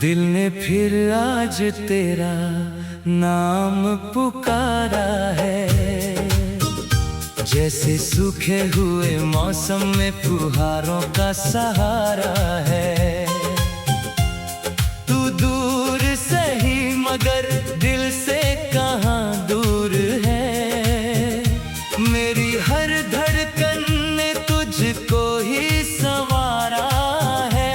दिल ने फिर आज तेरा नाम पुकारा है। जैसे सूखे हुए मौसम में फुहारों का सहारा है। तू दूर सही मगर दिल से कहाँ दूर है। मेरी हर धड़कन ने तुझको ही संवारा है।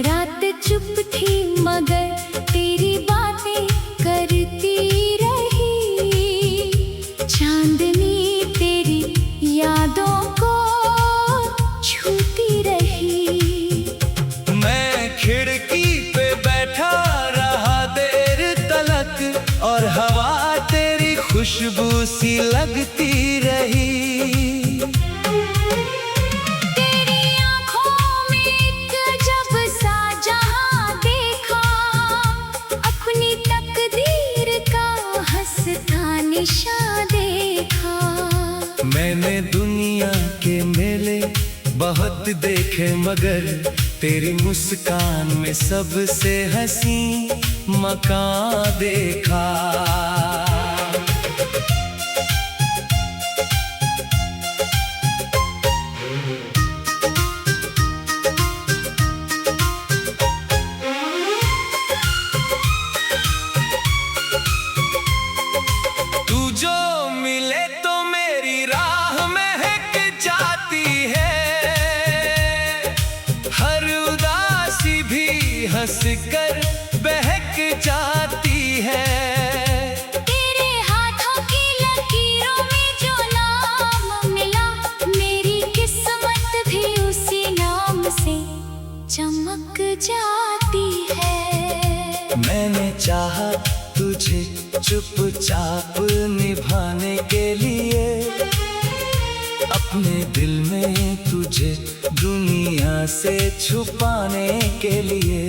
रात चुप थी मगर तेरी बातें करती रही। चांदनी तेरी यादों को छूती रही। मैं खिड़की पे बैठा रहा देर तलक और हवा तेरी खुशबू सी लगती रही। मैंने दुनिया के मेले बहुत देखे मगर तेरी मुस्कान में सबसे हंसी मकान देखा। हंस कर बहक जाती है। तेरे हाथों की लकीरों में जो नाम मिला, मेरी किस्मत भी उसी नाम से चमक जाती है। मैंने चाहा तुझे चुपचाप निभाने के लिए, अपने दिल में तुझे दुनिया से छुपाने के लिए।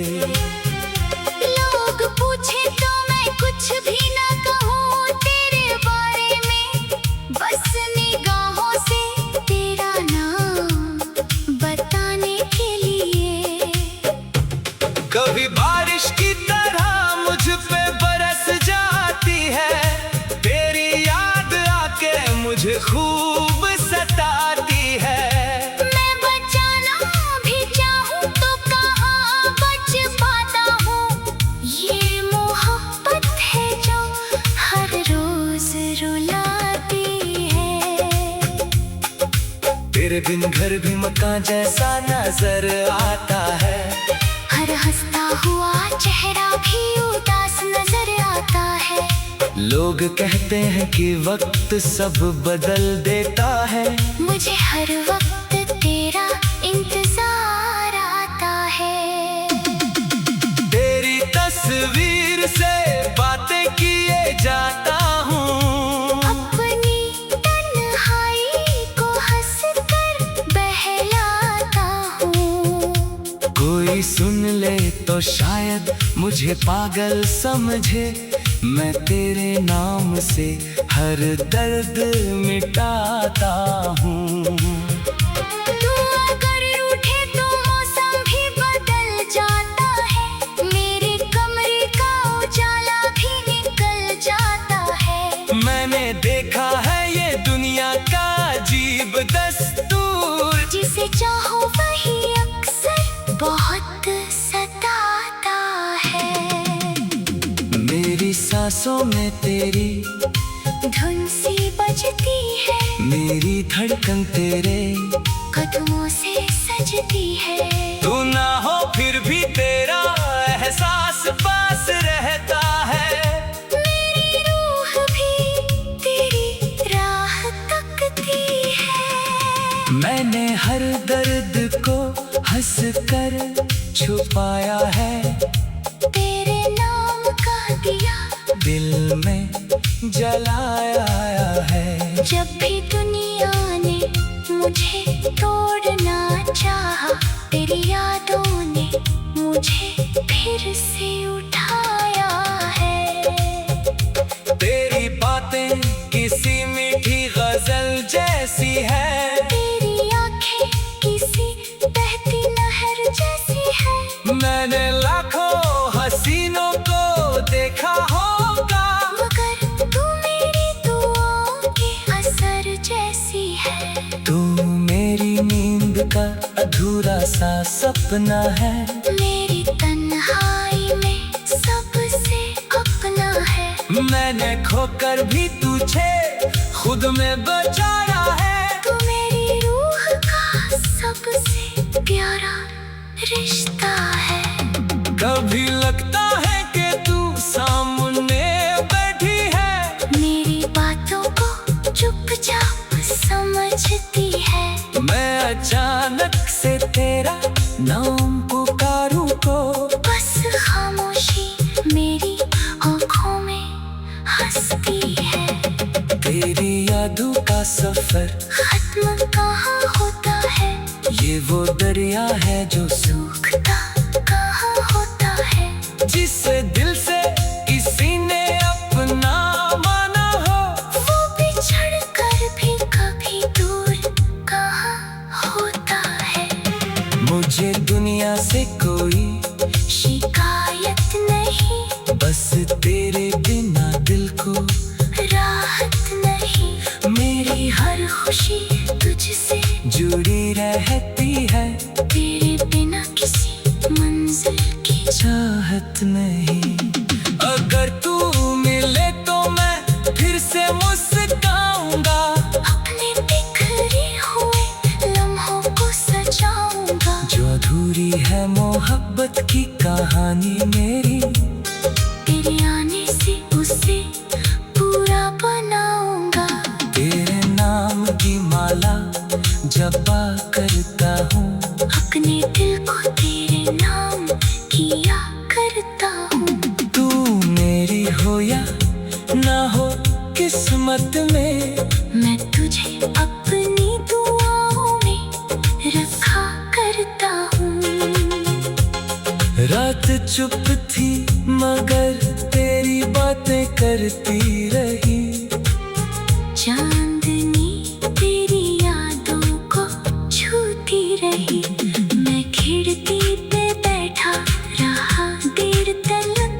लोग पूछे तो मैं कुछ भी ना कहूँ तेरे बारे में, बस निगाहों से तेरा नाम बताने के लिए। कभी बारिश की तरह मुझ पे बरस जाती है, तेरी याद आके मुझे खूब सताती है। मैं बचाना भी चाहूँ तो कहाँ बच पाता हूँ। ये मोहब्बत है जो हर रोज रुलाती है। तेरे बिन घर भी मकान जैसा नजर आता है। हर हंसता हुआ चेहरा भी उदास नजर आता है। लोग कहते हैं कि वक्त सब बदल देता है, मुझे हर वक्त तेरा इंतजार आता है। तेरी तस्वीर से बातें किए जाता हूँ, अपनी तन्हाई को हंसकर बहलाता हूँ। कोई सुन ले तो शायद मुझे पागल समझे, मैं तेरे नाम से हर दर्द मिटाता हूँ। तू अगर रूठे तो मौसम भी बदल जाता है, मेरे कमरे का उजाला भी निकल जाता है। मैंने देखा है ये दुनिया का अजीब दस्तूर, जिसे चाहो वही अक्सर बहुत सताता है। मेरी सांसों में तेरी धुन सी बजती है, मेरी धड़कन तेरे कदमों से सजती है। तू ना हो फिर भी तेरा एहसास पास रहता है। मेरी रूह भी तेरी राह तकती है। मैंने हर दर्द को हंस कर छुपाया है, तेरे नाम का दिया दिल में जलाया है। जब भी दुनिया ने मुझे तोड़ना चाहा, तेरी यादों ने मुझे फिर से उठाया है। तेरी बातें किसी मीठी गजल जैसी है, तेरी आँखें सा सपना है। मेरी तन्हाई में सबसे अपना है। मैंने खोकर भी तुझे खुद में बचाया है। तू मेरी रूह का सबसे प्यारा रिश्ता है। कभी लगता है कि तू सामने बैठी है, मेरी बातों को चुपचाप समझती है। मैं अचानक से तेरा नाम पुकारूं तो बस खामोशी मेरी आँखों में हंसती है। तेरी यादों का सफर खत्म कहाँ होता है, ये वो दरिया है जो सूखता कहाँ होता है। जिसे दिल से किसी ने अपना माना हो, वो बिछड़ कर भी कभी दूर कहाँ होता है। मुझे दुनिया से कोई शिकायत नहीं, बस तेरे बिना दिल को राहत नहीं। मेरी हर खुशी तुझसे जुड़ी रहती है, तेरे बिना किसी मंजिल की चाहत नहीं। अगर तू मिले तो मैं फिर से मुस्काऊंगा, अपने बिखरे हुए लम्हों को सजाऊंगा। जो अधूरी है मोहब्बत की कहानी मेरी, तेरे आने से उसे पूरा बनाऊंगा। तेरे नाम की माला जपा करता हूँ, अपने दिल को तेरे नाम किया करता हूँ। तू मेरी हो या ना हो किस्मत में, मैं तुझे अपनी दुआओं में रखा करता हूँ। रात चुप थी मगर तेरी बातें करती रही। चांदनी तेरी यादों को छूती रही। मैं खिड़की पे बैठा रहा देर तलक।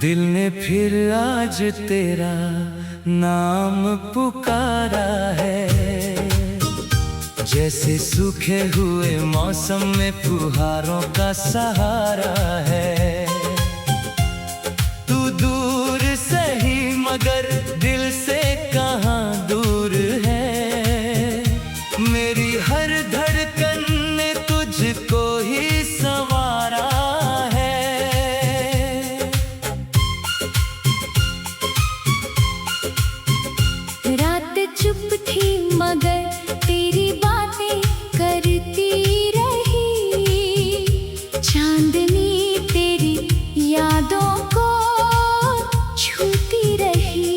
दिल ने फिर आज तेरा नाम पुकारा है, जैसे सूखे हुए मौसम में फुहारों का सहारा है। तू दूर सही मगर दिल से कहाँ दूर है। मेरी हर धड़कन ने तुझको ही संवारा है। रात चुप थी मगर तेरी बातें करती रही। चांदनी तेरी यादों को छूती रही।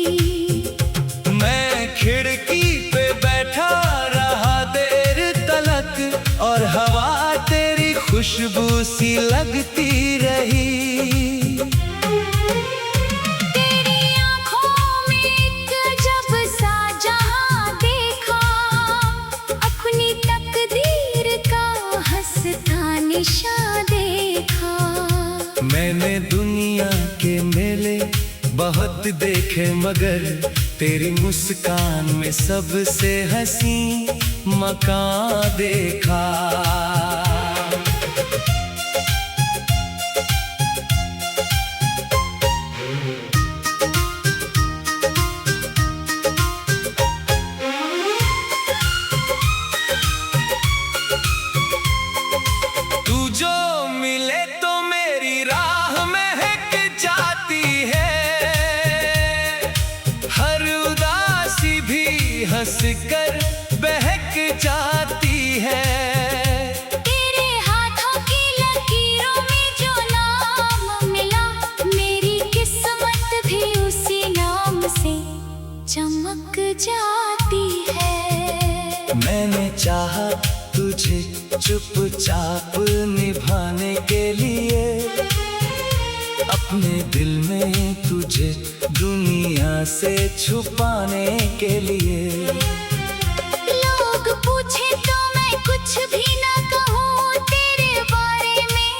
मैं खिड़की पे बैठा रहा देर तलक, और हवा तेरी खुशबू सी लगती रही। तेरी आँखों में एक अजब सा जहां देखा। अपनी तकदीर का हंसता निशान देखा। मैंने दुनिया के मेले बहुत देखे मगर तेरी मुस्कान में सबसे हंसी मकान देखा। तू जो मिले तो मेरी राह महक जाती है। हर उदासी भी हंस कर बहक जाती है। तेरे हाथों की लकीरों में जो नाम मिला, मेरी किस्मत भी उसी नाम से चमक जाती है। मैंने चाहा तुझे चुपचाप निभाने के लिए, अपने दिल में तुझे दुनिया से छुपाने के लिए। लोग पूछे तो मैं कुछ भी ना कहूँ तेरे बारे में,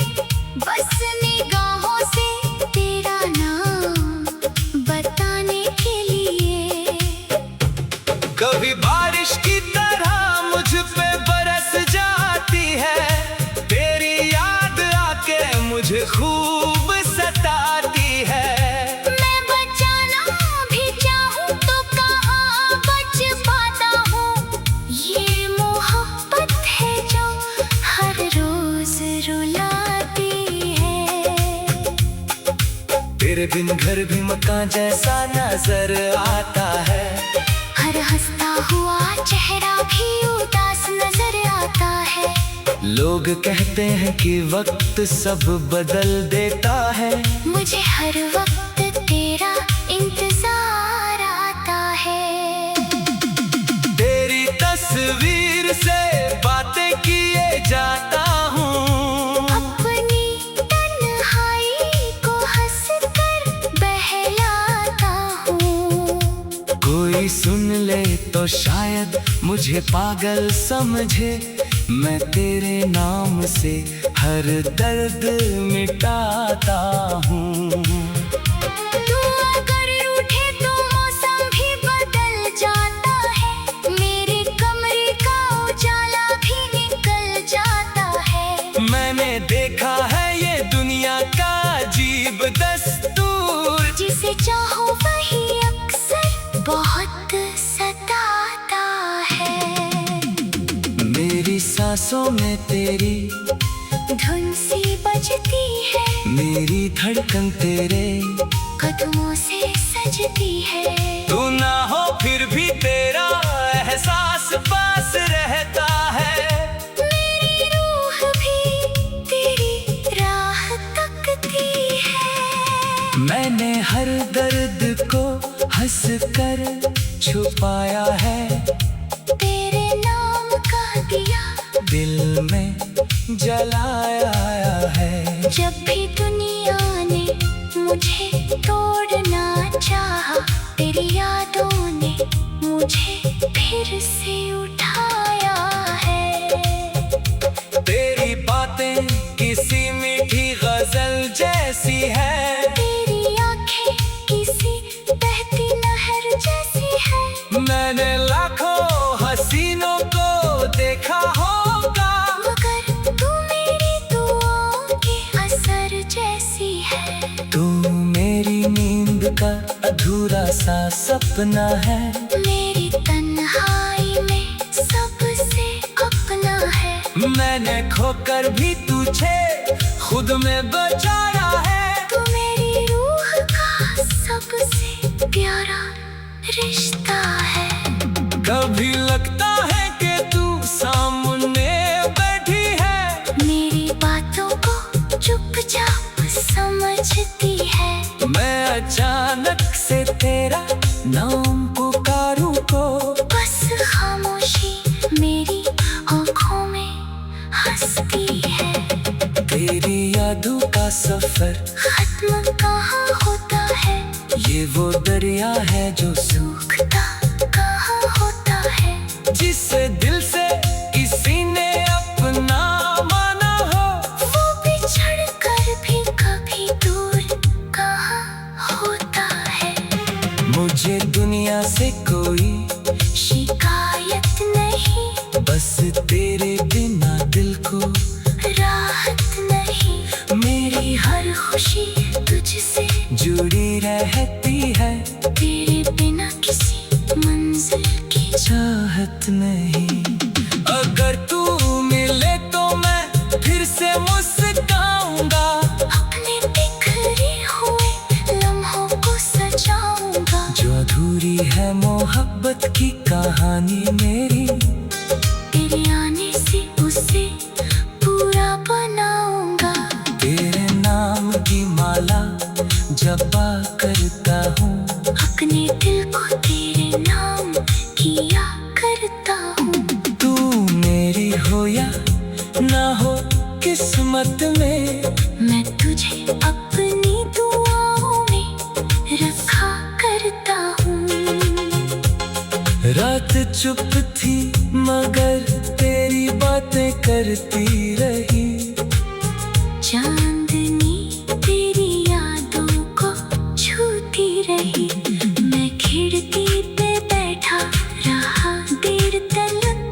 बस निगाहों से तेरा नाम बताने के लिए। कभी बारिश की तरह मुझ पे बरस जाती है, तेरी याद आके मुझे खूब सताती है। मैं बचाना भी चाहूँ तो कहाँ बच पाता हूँ, ये मोहब्बत है जो हर रोज रुलाती है। तेरे बिन घर भी मकान जैसा नजर आता है, हर हंसता हुआ चेहरा भी उदास नजर आता है। लोग कहते हैं कि वक्त सब बदल देता है, मुझे हर वक्त तेरा इंतजार आता है। तेरी तस्वीर से बातें किए जाता हूँ, अपनी तन्हाई को हंसकर बहलाता हूँ। कोई सुन ले तो शायद मुझे पागल समझे, मैं तेरे नाम से हर दर्द मिटाता हूँ। तू अगर रूठे तो मौसम भी बदल जाता है, मेरे कमरे का उजाला भी निकल जाता है। मैंने देखा है ये दुनिया का अजीब दस्तूर, जिसे चाहो वही अक्सर बहुत सताता है। मेरी सांसों में तेरी धुन सी बजती है, मेरी धड़कन तेरे कदमों से सजती है। तू ना हो फिर भी तेरा एहसास पास रहता है। मेरी रूह भी तेरी राह तकती है। मैंने हर दर्द को हंस कर छुपाया है, तेरे नाम का दिया दिल में जलाया है। जब भी दुनिया ने मुझे तोड़ना चाहा, तेरी यादों ने मुझे फिर से उठाया है। तेरी बातें किसी मीठी गजल जैसी है, तेरी आंखें किसी बहती नहर जैसी है। मैंने लाखों हसीनों को देखा होगा, मगर तू मेरी दुआओं के असर जैसी है। तू मेरी नींद का अधूरा सा सपना है, मेरी तन्हाई में सबसे अपना है। मैंने खोकर भी तुझे खुद में बचाया है। तू मेरी रूह का सबसे प्यारा रिश्ता है। कभी लगता है कि तू सामने बैठी है, मेरी बातों को चुपचाप समझती है। मैं अचानक से तेरा नाम पुकारूं को, बस खामोशी मेरी आँखों में हंसती है। तेरी यादों का सफर खत्म कहाँ होता है, ये वो दरिया है जो सूखता कहाँ होता है। जिसे दिल से किसी ने अपना माना हो, वो बिछड़ कर भी कभी दूर कहाँ होता है। मुझे दुनिया से कोई शिकायत नहीं, बस तेरे बिना दिल को राहत नहीं। मेरी हर खुशी तुझसे जुड़ी रहती है, तेरे बिना किसी मंजिल की चाहत नहीं। अगर तू मिले तो मैं फिर से मुस्काऊंगा, अपने बिखरे हुए लम्हों को सजाऊंगा। जो अधूरी है मोहब्बत की कहानी मेरी, तेरे आने से उसे पूरा बनाऊंगा। तेरे नाम की माला जपा करता हूँ, अपने दिल को तेरे नाम किया करता हूँ। तू मेरी हो या ना हो किस्मत में, मैं तुझे अपनी रात चुप थी मगर तेरी बातें करती रही। चांदनी तेरी यादों को छूती रही। मैं खिड़की पे बैठा रहा देर तलक।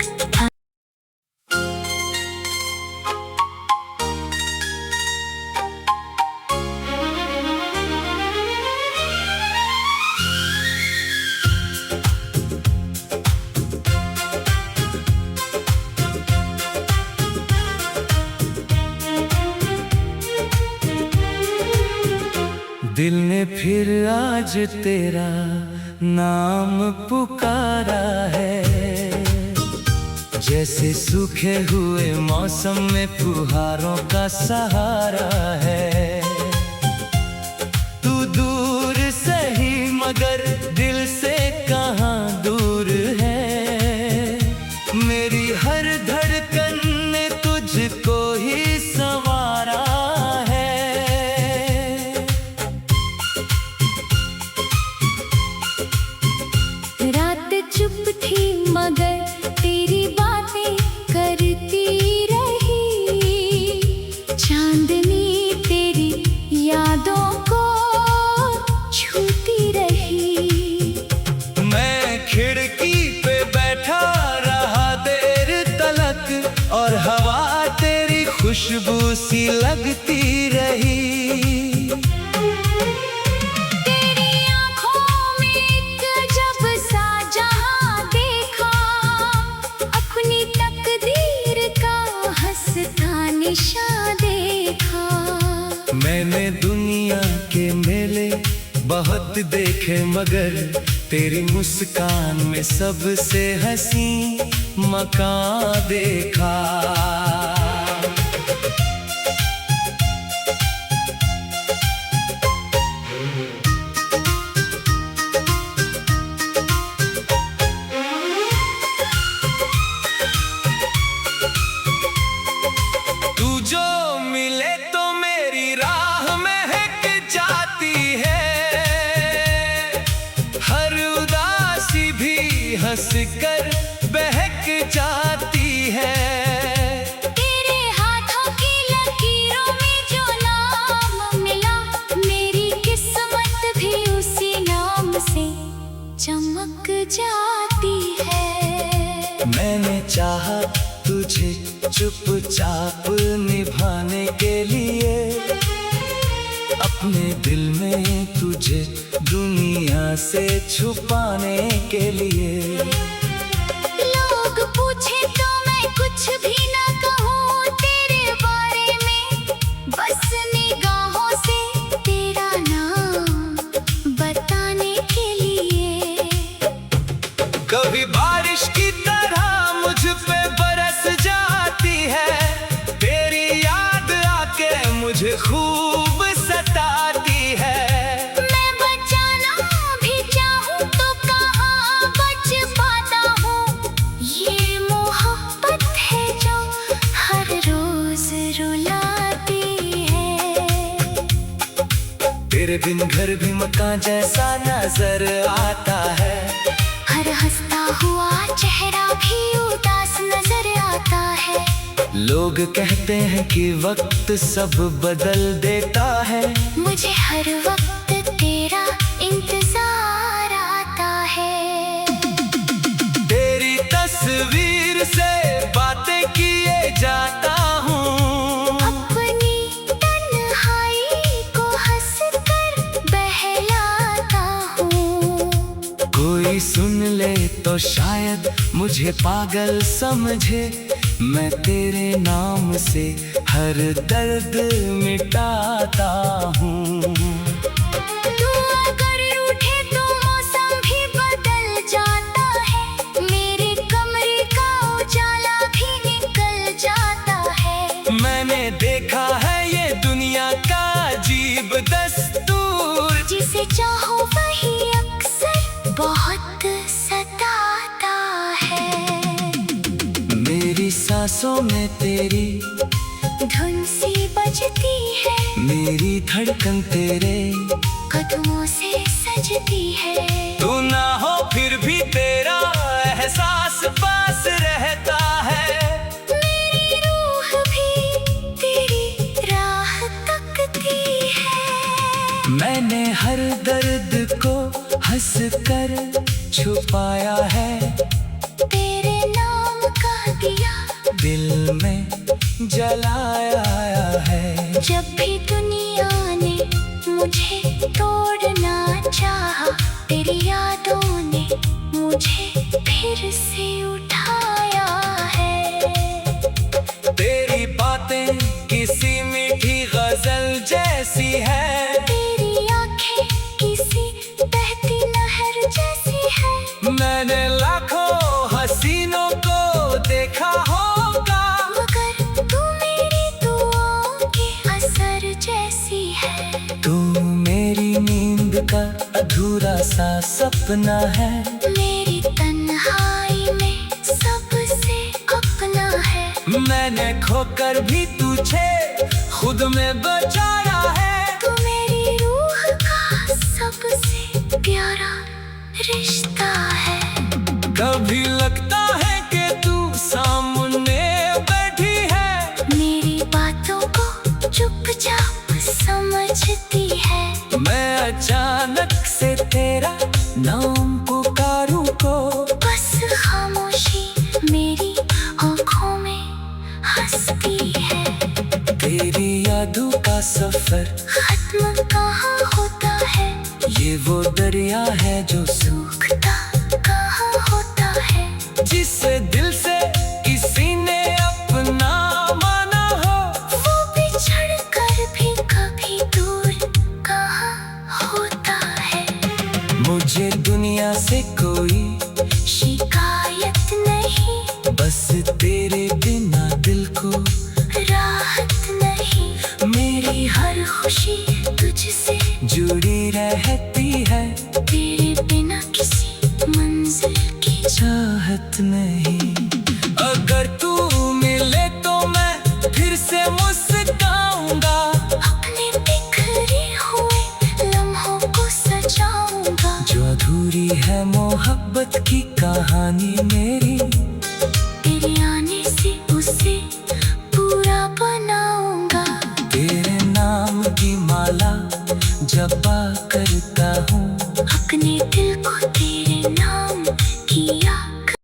दिल ने फिर आज तेरा नाम पुकारा है। जैसे सूखे हुए मौसम में फुहारों का सहारा है। तू दूर सही मगर दिल से कहाँ दूर है। मेरी हर धड़कन ने तुझको ही संवारा है। रात चुप थी मगर तेरी बातें करती रही। चांदनी तेरी यादों को छूती रही। मैं खिड़की पे बैठा रहा देर तलक और हवा तेरी खुशबू सी लगती रही। देखा मैंने दुनिया के मेले बहुत देखे मगर तेरी मुस्कान में सबसे हंसी मकान देखा। हंस कर बहक जाती है। तेरे हाथों की लकीरों में जो नाम मिला मेरी किस्मत भी उसी नाम से चमक जाती है। मैंने चाहा तुझे चुपचाप निभाने के लिए। अपने दिल में तुझे दुनिया से छुपाने के लिए। लोग पूछे तो मैं कुछ भी ना कहूँ तेरे बारे में। बस निगाहों से तेरा नाम बताने के लिए। कभी बारिश की तरह मुझ पे बरस जाती है। तेरी याद आके मुझे खूब सताती है। मैं बचाना भी चाहूँ तो कहाँ बच पाता हूँ। ये मोहब्बत है जो हर रोज रुलाती है। तेरे बिन घर भी मकान जैसा नजर आता है। हर हंसता हुआ चेहरा भी उदास नजर आता है। लोग कहते हैं कि वक्त सब बदल देता है। मुझे हर वक्त तेरा इंतजार आता है। तेरी तस्वीर से बातें किए जाता हूँ। अपनी तन्हाई को हंसकर बहलाता हूँ। कोई सुन ले तो शायद मुझे पागल समझे। मैं तेरे नाम से हर दर्द मिटाता हूँ। तू अगर रूठे तो मौसम भी बदल जाता है। मेरे कमरे का उजाला भी निकल जाता है। मैंने देखा है ये दुनिया का अजीब दस्तूर। जिसे चाहो वही अक्सर बहुत सताता है। मेरी सांसों में तेरी धुन सी बजती है। मेरी धड़कन तेरे कदमों से सजती है। तू ना हो फिर भी तेरा एहसास पास रहता है। मेरी रूह भी तेरी राह तकती है। मैंने हर दर्द को हंस कर छुपाया है। तेरे नाम का दिया दिल में जलाया है। जब भी दुनिया ने मुझे तोड़ना चाहा, तेरी यादों ने मुझे फिर से उठाया है। तेरी बातें किसी मीठी गजल जैसी है। तेरी आंखें किसी बहती नहर जैसी है। मैंने लाखों हसीनों को देखा होगा, मगर तू मेरी दुआओं के असर जैसी है। तू मेरी नींद का अधूरा सा सपना है। मेरी तन्हाई में सबसे अपना है। मैंने खोकर भी तुझे खुद में बचाया है। तू मेरी रूह का सबसे प्यारा रिश्ता है। कभी लगता है कि तू सामने बैठी है। मेरी बातों को चुपचाप समझती है। मैं अचानक से तेरा नाम पुकारूं को, बस खामोशी मेरी आँखों में हंसती है। तेरी यादों का सफर खत्म कहाँ होता है, ये वो दरिया है जो सूखता कहाँ होता है। जिस दिल से किसी ने अपना माना हो, वो बिछड़ कर भी कभी दूर कहाँ होता है। मुझे दुनिया से कोई शिकायत नहीं, बस तेरे बिना दिल को राहत नहीं। मेरी हर खुशी तुझसे जुड़ी रहती है। तेरे बिना किसी मंजिल की चाहत नहीं। अगर तू मिले तो मैं फिर से मुस्काऊंगा। अपने बिखरे हुए लम्हों को सजाऊंगा। जो अधूरी है मोहब्बत की कहानी मेरी, तेरे आने से उसे पूरा बनाऊंगा। तेरे नाम की माला जपा करता हूँ।